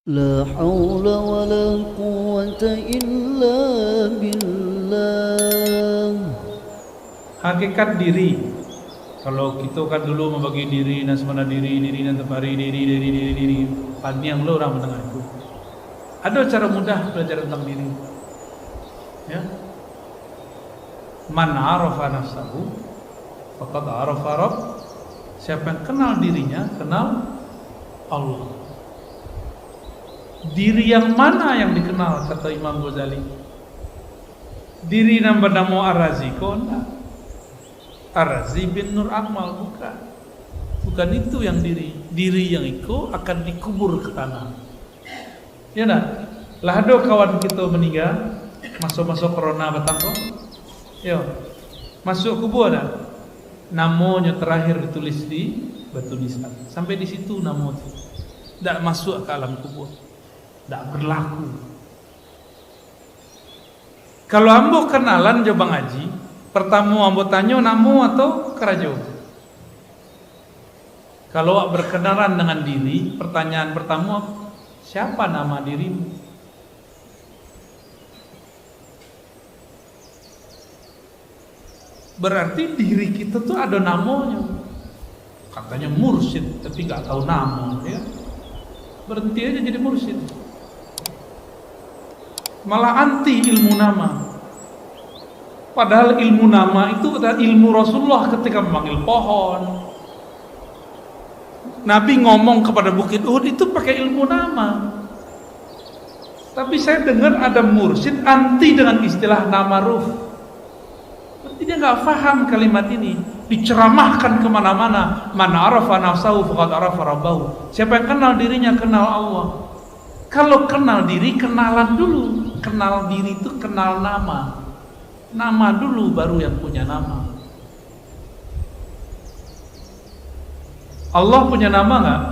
La haula wa la quwwata illa billah. Hakikat diri. Kalau kita kan dulu membagi diri dan semana diri dan tepari diri. Panjang lo orang menengah itu. Ada cara mudah belajar tentang diri. Ya. Man arafa nafsahu faqad arafa rabb. Siapa yang kenal dirinya, kenal Allah. Diri yang mana yang dikenal, kata Imam Ghazali? Diri yang bernama Ar-Razi, kok enggak? Ar-Razi bin Nur Akmal, bukan itu yang diri. Diri yang itu akan dikubur ke tanah. Ya nak? Lah ada kawan kita meninggal, masuk corona batang kok. Yo, masuk kubur dah. Namanya terakhir ditulis di batu nisan. Sampai di situ namanya. Tidak masuk ke alam kubur. Tidak berlaku. Kalau ambo kenalan Jabang Haji, pertama ambo tanya namu atau kerajo. Kalau berkenalan dengan diri, pertanyaan pertama, siapa nama dirimu? Berarti diri kita tuh ada namanya. Katanya mursyid, tapi nggak tahu nama, ya. Berhenti aja jadi mursyid. Malah anti ilmu nama. Padahal ilmu nama itu adalah ilmu Rasulullah ketika memanggil pohon. Nabi ngomong kepada Bukit Uhud itu pakai ilmu nama. Tapi saya dengar ada mursyid anti dengan istilah nama ruh. Berarti dia nggak paham kalimat ini. Diceramahkan kemana-mana. Man arafa nafsahu faqad arafa rabbahu. Siapa yang kenal dirinya kenal Allah. Kalau kenal diri, kenalan dulu. Kenal diri itu kenal nama. Nama dulu baru yang punya nama. Allah punya nama enggak?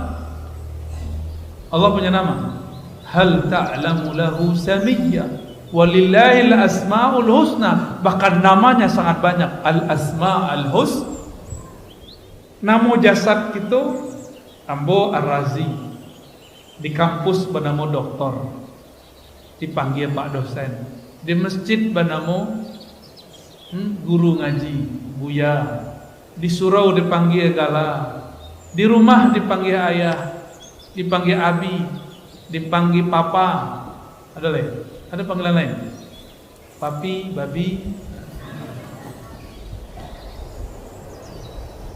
Allah punya nama. Hal ta'lamu lahu samiyya walillahil asmaul husna. Bahkan namanya sangat banyak. Al-asma'ul husna. Nama jasad itu ambo Ar-Razi. Di kampus bernama doktor, dipanggil Pak dosen. Di masjid bernama guru ngaji, Buya. Di surau dipanggil Gala. Di rumah dipanggil ayah, dipanggil abi, dipanggil papa. Ada lain? Ada panggilan lain? Papi, babi.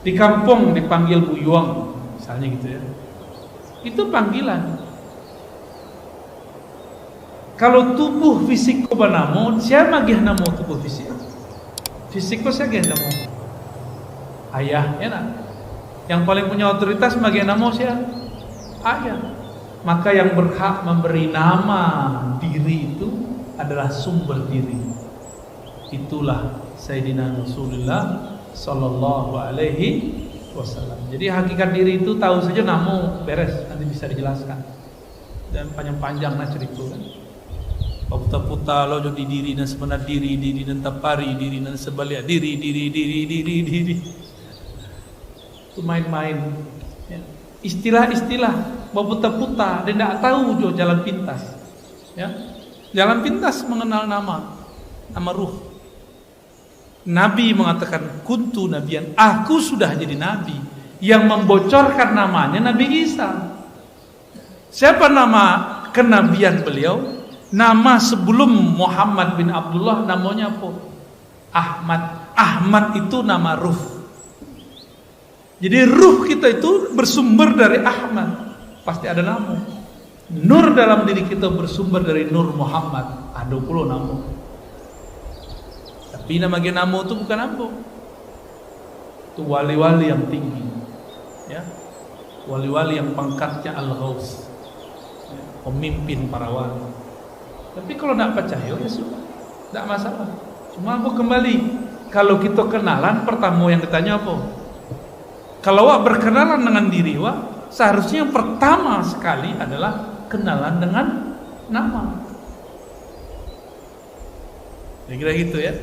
Di kampung dipanggil Buyuang, misalnya gitu ya. Itu panggilan. Kalau tubuh fisik ko banamo, siapa gih namo tubuh fisik? Fisik ko siya gih namo? Ayah, ya nak? Yang paling punya otoritas bagi namo siya? Ayah. Maka yang berhak memberi nama diri itu adalah sumber diri. Itulah Sayyidina Rasulullah sallallahu alaihi wasallam. Jadi hakikat diri itu tahu saja namo beres, nanti bisa dijelaskan. Dan panjang-panjang nak cerita kan. Puta-puta lo jadi diri dan sebenar diri dan tapari diri dan sebalik diri. Itu main-main. Ya. Istilah-istilah puta-puta dia tidak tahu jo jalan pintas. Ya. Jalan pintas mengenal nama ruh. Nabi mengatakan kuntu nabiyan, aku sudah jadi nabi. Yang membocorkan namanya Nabi Isa. Siapa nama kenabian beliau? Nama sebelum Muhammad bin Abdullah namanya apa? Ahmad. Ahmad itu nama ruh. Jadi ruh kita itu bersumber dari Ahmad. Pasti ada nama. Nur dalam diri kita bersumber dari Nur Muhammad. Ada pula nama. Tapi nama itu bukan ambo. Itu wali-wali yang tinggi. Ya. Wali-wali yang pangkatnya Al-Ghaus. Ya. Pemimpin para wali. Tapi kalau tidak percaya ya sudah. Tidak masalah. Cuma ambo kembali. Kalau kita kenalan pertama yang ditanya apa? Kalau wak berkenalan dengan diri wak, seharusnya yang pertama sekali adalah kenalan dengan nama. Kira-kira gitu ya.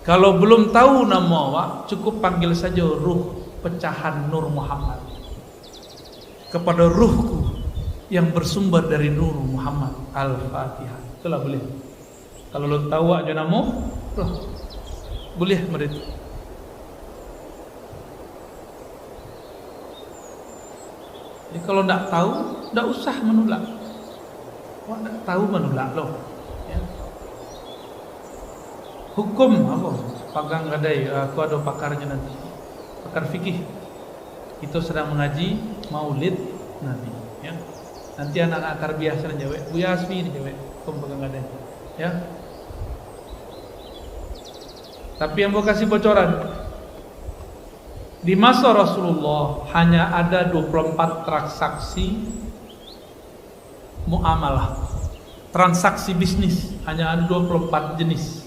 Kalau belum tahu nama awak, cukup panggil saja ruh pecahan Nur Muhammad. Kepada ruhku yang bersumber dari Nur Muhammad. Al-Fatihah. Itulah boleh. Kalau lo tahu aja namo, loh, boleh mereka. Jadi kalau tidak tahu, tidak usah menolak. Wah, tidak tahu menolak loh. Ya. Hukum apa? Pegang gadai. Aku ada pakarnya nanti. Pakar fikih. Itu sedang mengaji Maulid Nabi. Ya. Nanti anak-anak tarbiyah sana jawab. Buya Asmi ini jawab. Hukum pegang gadai. Ya. Tapi yang gua kasih bocoran, di masa Rasulullah hanya ada 24 transaksi muamalah, transaksi bisnis, hanya ada 24 jenis.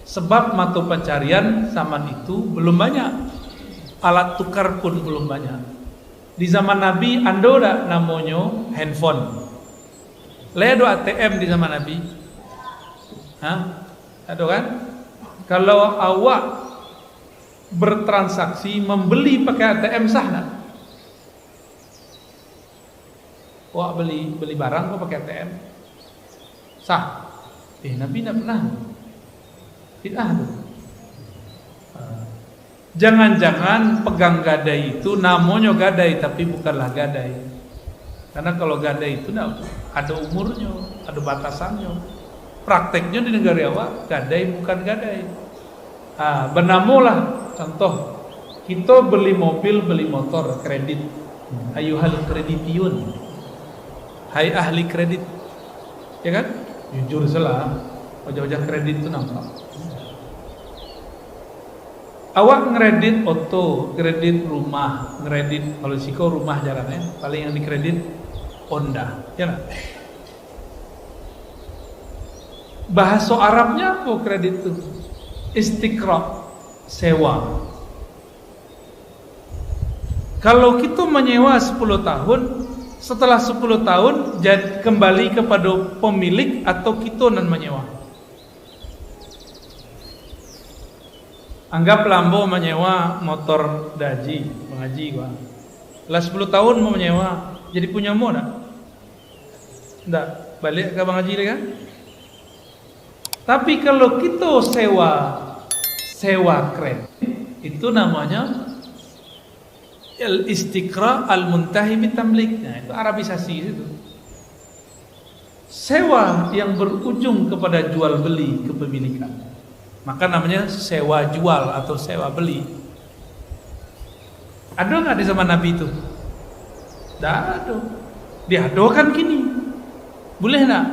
Sebab mata pencarian zaman itu belum banyak, alat tukar pun belum banyak. Di zaman Nabi ada namanya handphone. Ada ATM di zaman Nabi? Hah? Ada kan? Kalau awak bertransaksi membeli pakai ATM sah tak? Awak beli barang kok pakai ATM sah? Nabi tidak pernah. Bid'ah tuh. Jangan-jangan pegang gadai itu namanya gadai tapi bukanlah gadai. Karena kalau gadai itu ada umurnya, ada batasannya. Prakteknya di negara awak gadai bukan gadai. Bernamulah contoh, kita beli mobil, beli motor kredit. Ayuhal kreditiyun, hai ahli kredit, ya kan? Jujur salah, wajah-wajah kredit itu nampak. Awak ngeredit auto, kredit rumah, ngeredit kalau siko rumah jalannya, paling yang dikredit Honda, ya kan? Bahasa Arabnya apa kredit itu? Istiqra, sewa. Kalau kita menyewa 10 tahun, setelah 10 tahun kembali kepada pemilik atau kita yang menyewa. Anggap lambo menyewa motor daji, mengaji gua. Setelah 10 tahun mau menyewa, jadi punya mu tak? Tidak, balik ke Bang Haji lagi kan? Tapi kalau kita sewa kredit, itu namanya al-istiqra al-muntahi bitamlik. Nah, itu Arabisasi itu. Sewa yang berujung kepada jual beli kepemilikan. Maka namanya sewa jual atau sewa beli. Ada nggak di zaman Nabi itu? Tidak ada. Diadakan kini. Boleh nggak?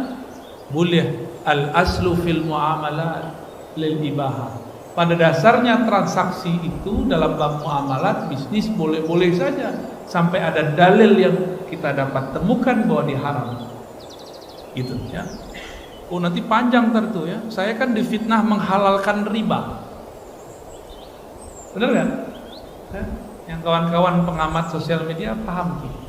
Boleh. Al-aslu fil muamalat lil ibahah. Pada dasarnya transaksi itu dalam bab muamalat bisnis boleh-boleh saja sampai ada dalil yang kita dapat temukan bahwa diharam. Gitu ya. Oh nanti panjang tertu ya. Saya kan difitnah menghalalkan riba. Benar kan? Yang kawan-kawan pengamat sosial media paham gitu.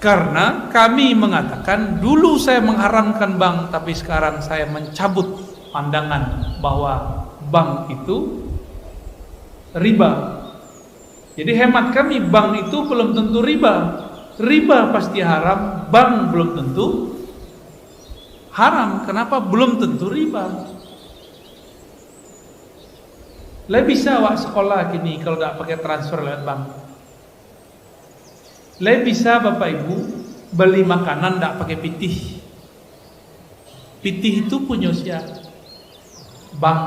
Karena kami mengatakan dulu saya mengharamkan bank, tapi sekarang saya mencabut pandangan bahwa bank itu riba. Jadi hemat kami bank itu belum tentu riba. Riba pasti haram, bank belum tentu haram. Kenapa? Belum tentu riba. Lah bisa awak sekolah gini kalau tidak pakai transfer lewat bank. Lah bisa Bapak Ibu beli makanan tidak pakai pitih. Pitih itu punya siapa? Bank.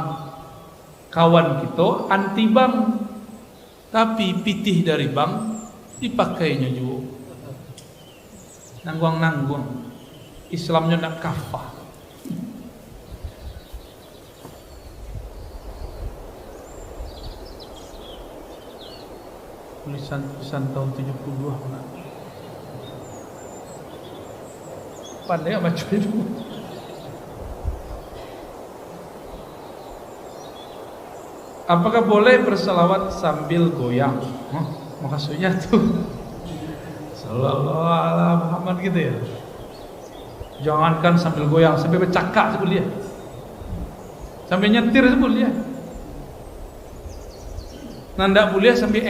Kawan kita anti bank, tapi pitih dari bank dipakainya juga. Nanggung-nanggung. Islamnya nak kafah. Tulisan tahun 72 mana? Pandai baca itu. Apakah boleh berselawat sambil goyang? Maksudnya tuh Sallallahu alaihi Muhammad gitu ya. Jangankan sambil goyang, sambil bercakap sebut dia. Sambil nyetir sebut dia. Nanda boleh sambil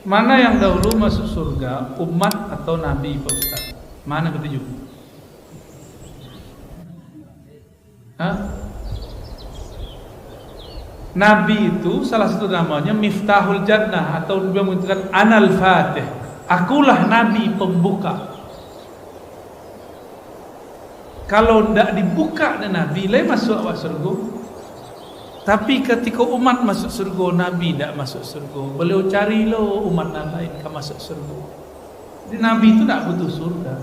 Mana yang dahulu masuk surga, umat atau nabi, Pak Ustaz? Mana ketujuh? Hah? Nabi itu salah satu namanya Miftahul Jannah, atau dia mengatakan Anal Fatih. Akulah nabi pembuka. Kalau tidak dibuka dengan nabi, lain masuk awak surga. Tapi ketika umat masuk surga, nabi tidak masuk surga. Beliau cari lo umat lain ke masuk surga. Jadi nabi itu tidak butuh surga,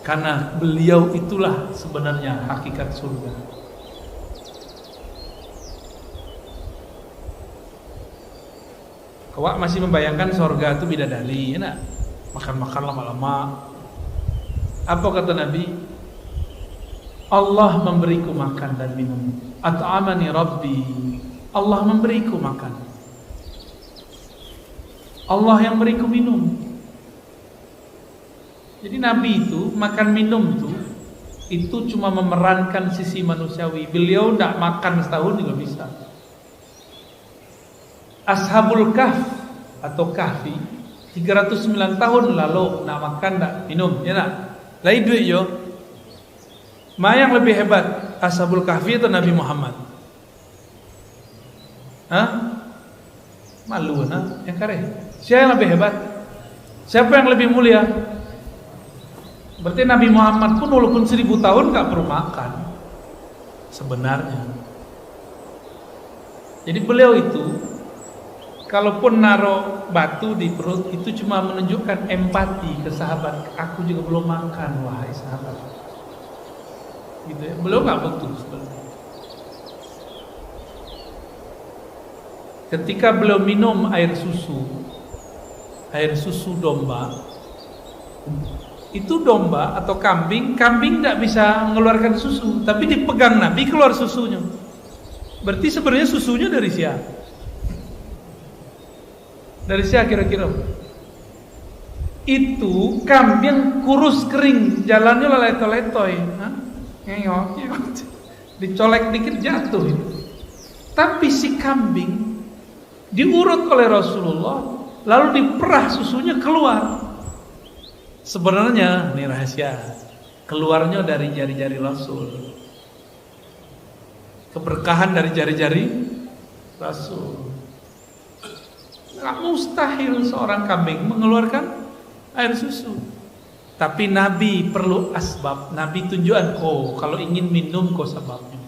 karena beliau itulah sebenarnya hakikat surga. Awak masih membayangkan surga itu bidadari, ya nak? Makan-makan lama-lama. Apa kata Nabi? Allah memberiku makan dan minum. At'amani Rabbi. Allah memberiku makan. Allah yang beriku minum. Jadi Nabi itu makan minum itu cuma memerankan sisi manusiawi. Beliau tidak makan setahun juga bisa. Ashabul Kahf atau Kahfi 309 tahun lalu nak makan tak minum, ya nak? Lain duit yo. Mana yang lebih hebat, Ashabul Kahfi atau Nabi Muhammad? Hah? Malu nah, yang kare. Siapa yang lebih hebat? Siapa yang lebih mulia? Berarti Nabi Muhammad pun walaupun 1000 tahun gak perlu makan sebenarnya. Jadi beliau itu kalaupun naruh batu di perut itu cuma menunjukkan empati ke sahabat. Aku juga belum makan, wahai sahabat. Gitu ya. Beliau nggak butuh sebenarnya. Ketika beliau minum air susu domba, itu domba atau kambing tidak bisa mengeluarkan susu, tapi dipegang Nabi keluar susunya. Berarti sebenarnya susunya dari siapa? Dari siapa kira-kira? Itu kambing kurus kering, jalannya letoy-letoy, dicolek dikit jatuh itu. Tapi si kambing diurut oleh Rasulullah, lalu diperah susunya keluar. Sebenarnya ini rahasia, keluarnya dari jari-jari Rasul. Keberkahan dari jari-jari Rasul. Nggak mustahil seorang kambing mengeluarkan air susu. Tapi Nabi perlu asbab. Nabi tunjukkan, kalau ingin minum sebabnya.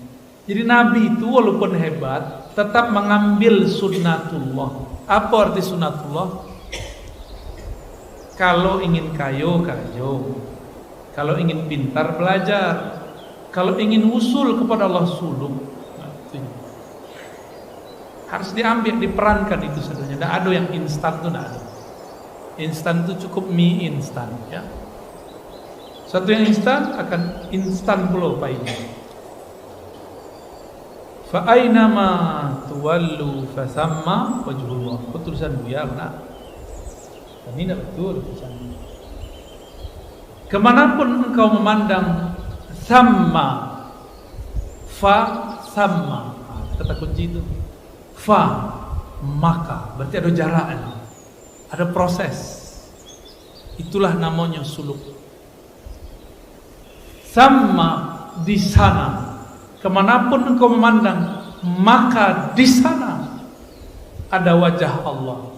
Jadi Nabi itu walaupun hebat, tetap mengambil sunnatullah. Apa arti sunnatullah? Kalau ingin kayo. Kalau ingin pintar, belajar. Kalau ingin usul kepada Allah, suluk. Harus diambil, diperankan itu sebenarnya. Tidak ada yang instan itu, tidak ada. Instan itu cukup mie instan, ya. Satu yang instan akan instan pula pahitnya. Fa aynama tuwallu fasamma wajhullah. Tulisan Buya benar. Tapi tidak betul tulisannya. Kemanapun engkau memandang, sama, fa sama, kata kunci itu. Fa maka, berarti ada jaraknya, ada proses. Itulah namanya suluk. Sama di sana, kemanapun engkau memandang, maka di sana ada wajah Allah.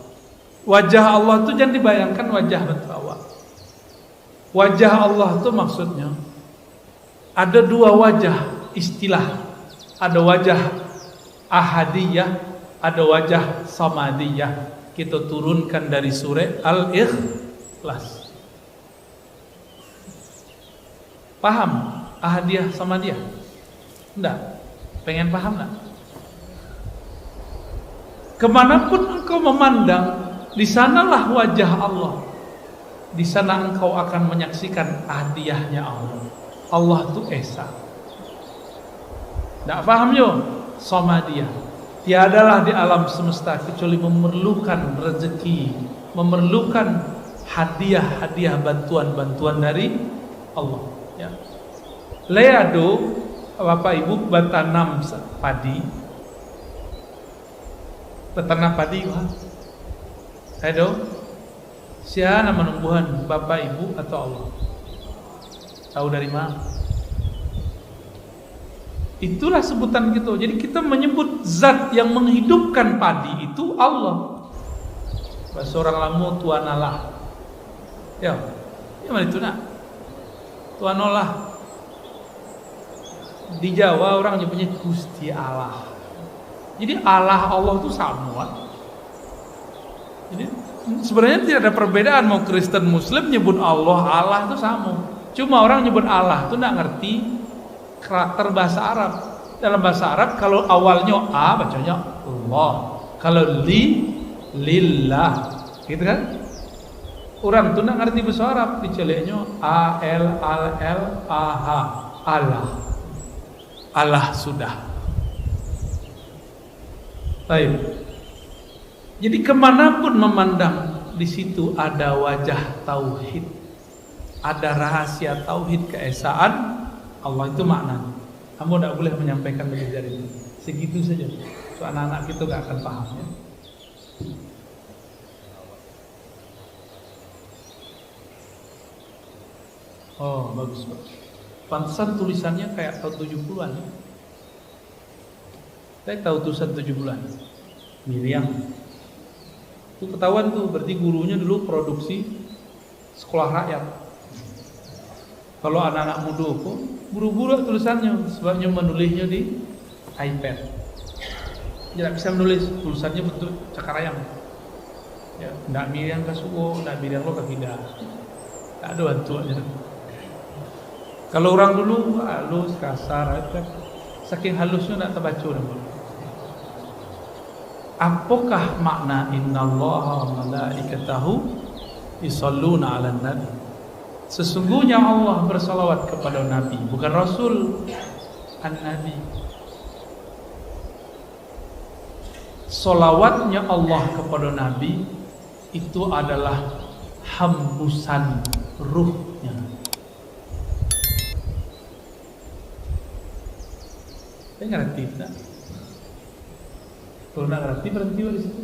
Wajah Allah itu jangan dibayangkan wajah betawa. Wajah Allah itu maksudnya ada dua wajah istilah. Ada wajah ahadiyah, ada wajah samadiyah. Kita turunkan dari surah Al-Ikhlas. Paham ahadiyah samadiyah? Enggak? Pengen paham enggak? Kemanapun engkau memandang, di sanalah wajah Allah. Di sana engkau akan menyaksikan ahadiyahnya Allah. Allah itu esa. Enggak paham yo? Samadiyah. Tiadalah di alam semesta kecuali memerlukan rezeki, memerlukan hadiah-hadiah, bantuan-bantuan dari Allah. Ya. Leado, Bapak Ibu bertanam padi, Ayo, siapa nama numbuhan, bapak, ibu, atau Allah? Tahu dari mana? Itulah sebutan gitu. Jadi kita menyebut zat yang menghidupkan padi itu Allah. Bahasa orang lamu Tuhan Allah. Ya, mana itu nak? Tuhan Allah. Di Jawa orang nyebutnya Gusti Allah. Jadi Allah itu sama. Jadi sebenarnya tidak ada perbedaan mau Kristen Muslim nyebut Allah itu sama. Cuma orang nyebut Allah itu nggak ngerti karakter bahasa Arab. Dalam bahasa Arab kalau awalnya A bacanya Allah, kalau lillah, gitu kan? Orang itu nggak ngerti bahasa Arab, diceleknya A-L-A-L-A-H, Allah. Allah sudah. Baik. Jadi kemanapun memandang di situ ada wajah tauhid, ada rahasia tauhid keesaan Allah, itu maknanya. Kamu tidak boleh menyampaikan lebih dari itu. Segitu saja. So anak-anak kita gak akan paham ya. Oh bagus. Pantesan tulisannya kayak tahun 70-an ya. Saya tahu tulisan 70-an Miriam. Itu ketahuan tuh, berarti gurunya dulu produksi sekolah rakyat. Kalau anak-anak muda kok buru-buru tulisannya, sebabnya menulisnya di iPad. Tidak bisa menulis, tulisannya bentuk cakarayam. Ya, ndak Miriam kasuo, ndak Miriam lo kakidah. Tak ada bantuannya. Kalau orang dulu halus, kasar, saking halusnya ndak terbaca namanya. Apakah makna innallaha wa malaikatahu yusholluna 'alan nabi? Sesungguhnya Allah bersalawat kepada Nabi, bukan Rasul, an-Nabi. Salawatnya Allah kepada Nabi itu adalah hembusan ruhnya. Saya ngerti tak? Kalau nggak ngerti berhenti di situ.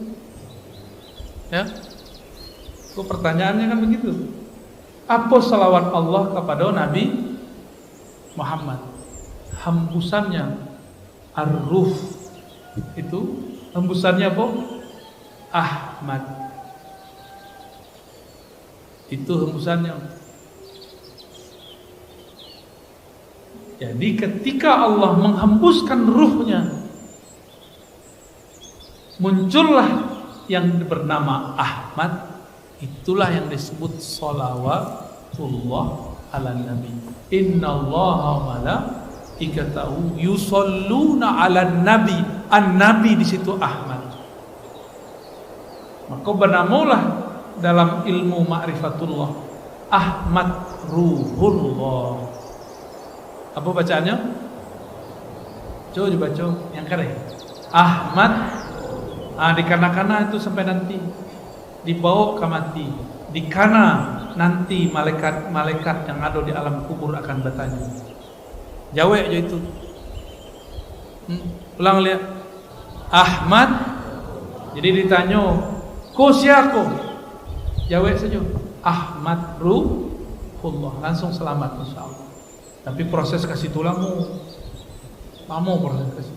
Ya, kok pertanyaannya kan begitu. Apa salawat Allah kepada Nabi Muhammad? Hembusannya ar-ruh itu, hembusannya apa? Ahmad. Itu hembusannya. Jadi ketika Allah menghembuskan ruhnya, muncullah yang bernama Ahmad. Itulah yang disebut salawatullah ala nabi. Innallaha wa malaikatahu yusholluna ala nabi. An-nabi di situ Ahmad. Maka bernamulah dalam ilmu ma'rifatullah Ahmad Ruhullah. Apa bacaannya? Coba dibaca yang keren. Ahmad. Di kana-kana itu sampai nanti dibawa ke mati. Di kana nanti malaikat yang ada di alam kubur akan bertanya. Jawab aja itu. Ulang lihat. Ahmad. Jadi ditanya, "Ko siapa?" Jawab saja. Ahmad Ruhullah. Langsung selamat insyaallah. Tapi proses kasih tulangmu lama, proses kasih.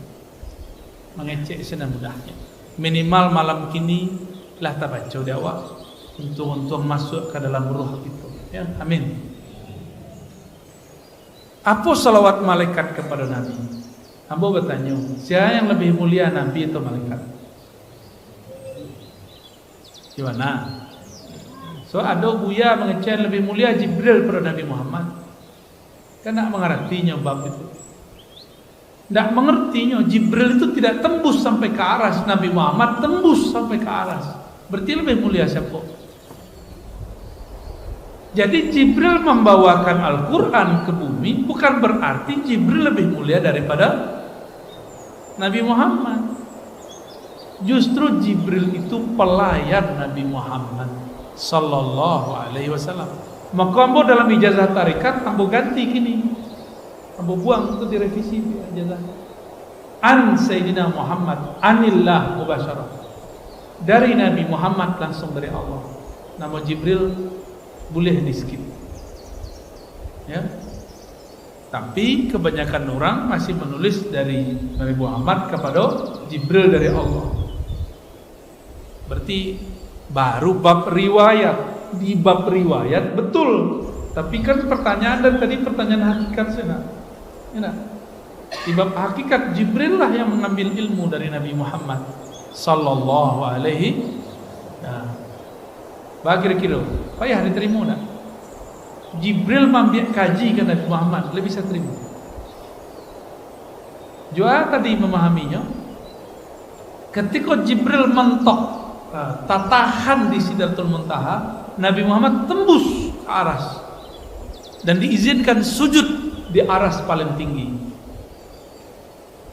Mengecek senang mudahnya. Minimal malam kini lah terbaca di awal untuk masuk ke dalam ruh itu. Ya, amin. Apa salawat malaikat kepada Nabi? Ambo bertanya, siapa yang lebih mulia, Nabi atau malaikat? Gimana? So ada buya mengecek lebih mulia Jibril pada Nabi Muhammad. Kan tak mengertinya bab itu. Tidak mengertinya, Jibril itu tidak tembus sampai ke aras, Nabi Muhammad tembus sampai ke aras. Berarti lebih mulia siapa? Jadi Jibril membawakan Al-Quran ke bumi bukan berarti Jibril lebih mulia daripada Nabi Muhammad. Justru Jibril itu pelayan Nabi Muhammad sallallahu alaihi wasallam. Maka ambo dalam ijazah tarikat ambo ganti gini. Ambo buang itu direvisi ijazah. An Sayyidina Muhammad anillah mubasyarah. dari Nabi Muhammad langsung dari Allah. Nama Jibril boleh di skip. Ya. Tapi kebanyakan orang masih menulis dari Nabi Muhammad kepada Jibril dari Allah. Berarti baru bab riwayat. Di bab riwayat betul. Tapi kan pertanyaan dan tadi pertanyaan hakikat sana. Ya. Di bab hakikat Jibril lah yang mengambil ilmu dari Nabi Muhammad sallallahu alaihi. Nah, bagi kira payah diterima tak? Jibril mambiak kaji ke Nabi Muhammad lebih bisa terima. Jua tadi memahaminya. Ketika Jibril mentok tatahan di Sidratul Muntaha, Nabi Muhammad tembus ke aras dan diizinkan sujud di aras paling tinggi.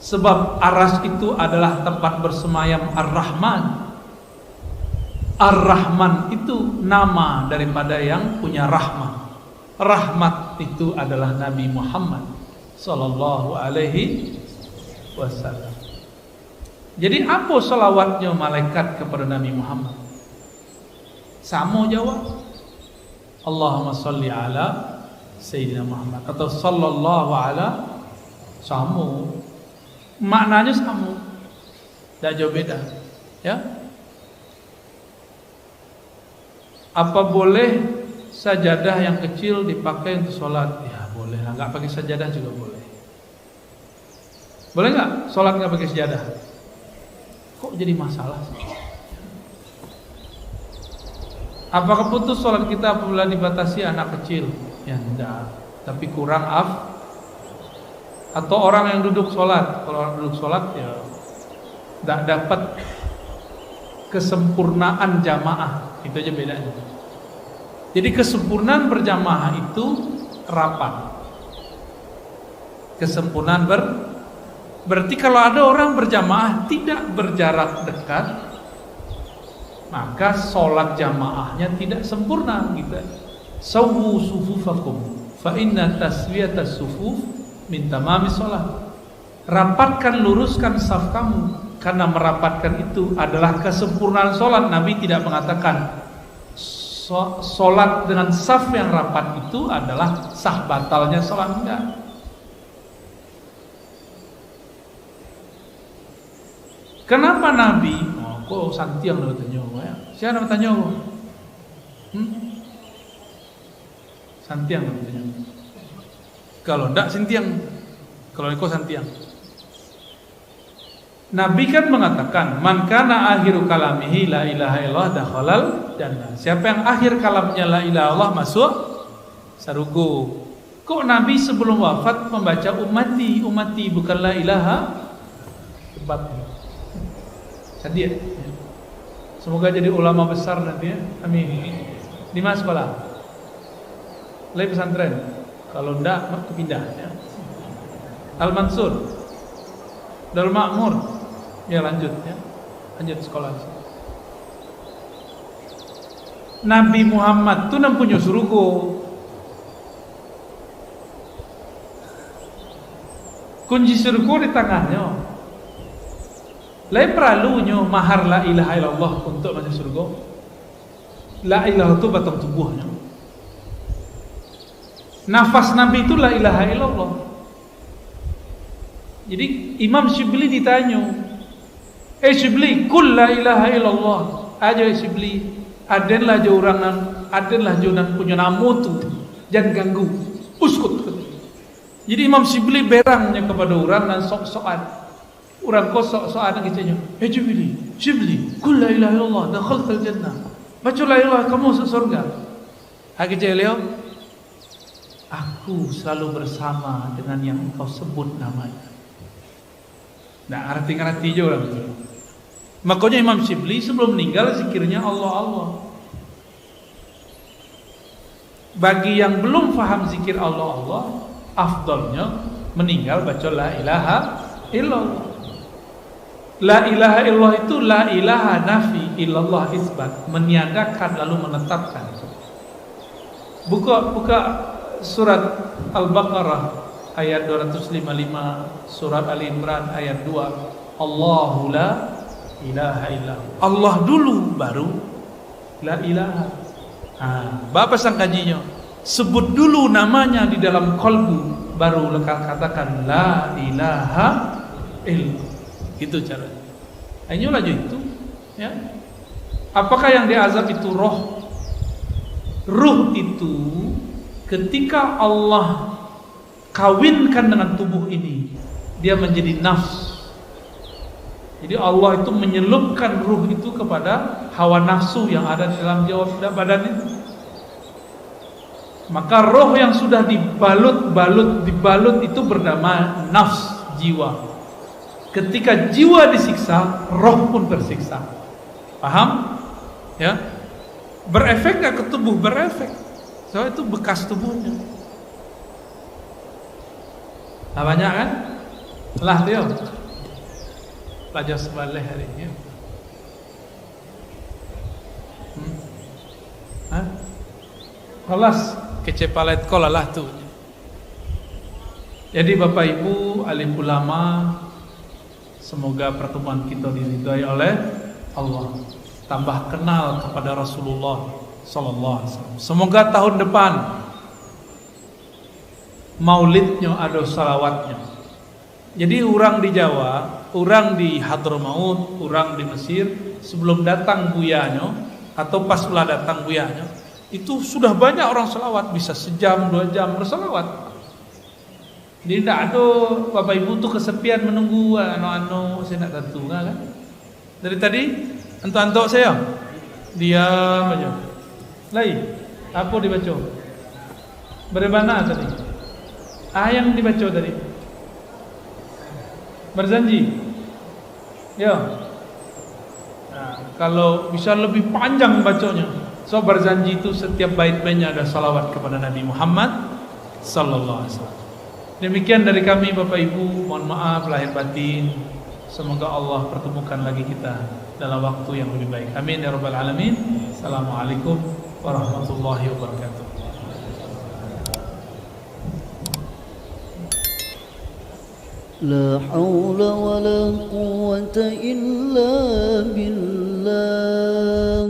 Sebab aras itu adalah tempat bersemayam Ar-Rahman. Ar-Rahman itu nama daripada yang punya rahmat. Rahmat itu adalah Nabi Muhammad sallallahu alaihi wasallam. Jadi apa salawatnya malaikat kepada Nabi Muhammad? Sama jawab. Allahumma salli ala Sayyidina Muhammad atau sallallahu ala, sama. Maknanya sama. Tak jauh beda. Ya. Apa boleh sajadah yang kecil dipakai untuk sholat? Ya boleh. Enggak pakai sajadah juga boleh. Boleh enggak sholat enggak pakai sajadah? Kok jadi masalah? Apakah putus sholat kita apabila dibatasi anak kecil? Ya enggak. Tapi kurang atau orang yang duduk sholat. Kalau orang duduk sholat ya tidak dapat kesempurnaan jamaah. Itu aja bedanya. Jadi kesempurnaan berjamaah itu rapat. Kesempurnaan berarti kalau ada orang berjamaah tidak berjarak dekat, maka sholat jamaahnya tidak sempurna gitu. Sawwu sufufakum fa inna taswiyatas sufuf min tamamis sholat. Rapatkan, luruskan saf kamu, karena merapatkan itu adalah kesempurnaan sholat. Nabi tidak mengatakan sholat dengan saf yang rapat itu adalah sah batalnya sholat, enggak. Kenapa Nabi? Kok santiang nak tanya ya? Siapa nak tanya? Santiang nak tanya. Kalau ndak santiang. Kalau kau santiang. Nabi kan mengatakan, man kana akhiru kalamihi la ilaha illallah dakhalal jannah. Siapa yang akhir kalamnya la ilaha illallah masuk surga. Kok Nabi sebelum wafat membaca ummati bukan la ilaha? Sebabnya. Sedih. Semoga jadi ulama besar nanti ya. Amin. Di mana sekolah? Lai pesantren. Kalau enggak, pindah ya. Al-Mansur, Darul Ma'mur. Ya lanjut ya. Lanjut sekolah. Nabi Muhammad tu nan punya surga. Kunci surga di tangannya. Lain perlunya mahar la ilaha illallah untuk masuk surga. La ilaha itu batang tubuhnya. Nafas Nabi itu la ilaha illallah. Jadi Imam Syibli ditanya, Syibli, kul la ilaha illallah. Aja Syibli, adenlah joran punya nama tu, jangan ganggu, uskut. Jadi Imam Syibli berangnya kepada orang dan sok-sokan. Orang kosok soal nak kicanya. Syibli, kul la ilaha illallah, dakhaltal jannah. Baca la ilaha kamu masuk surga. Hak beliau, aku selalu bersama dengan yang engkau sebut namanya. Nah, arti juga orang. Makanya Imam Syibli sebelum meninggal zikirnya Allah. Bagi yang belum faham zikir Allah, afdalnya meninggal baca la ilaha illallah. La ilaha illallah itu la ilaha nafi, illallah isbat, meniadakan lalu menetapkan. Buka surat Al-Baqarah ayat 255, surat Ali Imran ayat 2. Allahu la ilaha illallah. Allah dulu baru la ilaha. Bapak sang kajinya sebut dulu namanya di dalam kolbu, baru katakan la ilaha illallah. Itu caranya. Ayo laju itu, ya. Apakah yang diazab itu roh? Ruh itu ketika Allah kawinkan dengan tubuh ini, dia menjadi nafs. Jadi Allah itu menyelupkan ruh itu kepada hawa nafsu yang ada di dalam badan itu. Maka roh yang sudah dibalut itu bernama nafs, jiwa. Ketika jiwa disiksa, roh pun tersiksa. Paham? Ya. Berefek gak ke tubuh? Berefek. Soalnya itu bekas tubuhnya. Nah, banyak kan? Lah dia. Pelajar sebalik hari ini. Kelas kecepalet kolalah tuh. Jadi Bapak Ibu alim ulama, semoga pertemuan kita diridhai oleh Allah. Tambah kenal kepada Rasulullah sallallahu alaihi wasallam. Semoga tahun depan maulidnya ada salawatnya. Jadi orang di Jawa, orang di Hadramaut, orang di Mesir, sebelum datang buyanya atau pas ulah datang buyanya, itu sudah banyak orang salawat, bisa sejam 2 jam bersalawat. Jadi tidak ada Bapak Ibu tuh kesepian menunggu anu saya nak tentu kan? Dari tadi antuk saya diam aja. Lain apa dibaca? Berbana tadi. Yang dibaca tadi. Berjanji. Ya. Nah, kalau bisa lebih panjang bacanya. So berjanji itu setiap bait-baitnya ada salawat kepada Nabi Muhammad sallallahu alaihi wasallam. Demikian dari kami Bapak Ibu, mohon maaf lahir batin. Semoga Allah pertemukan lagi kita dalam waktu yang lebih baik. Amin ya rabbal alamin. Assalamualaikum warahmatullahi wabarakatuh. لا حول ولا قوة إلا بالله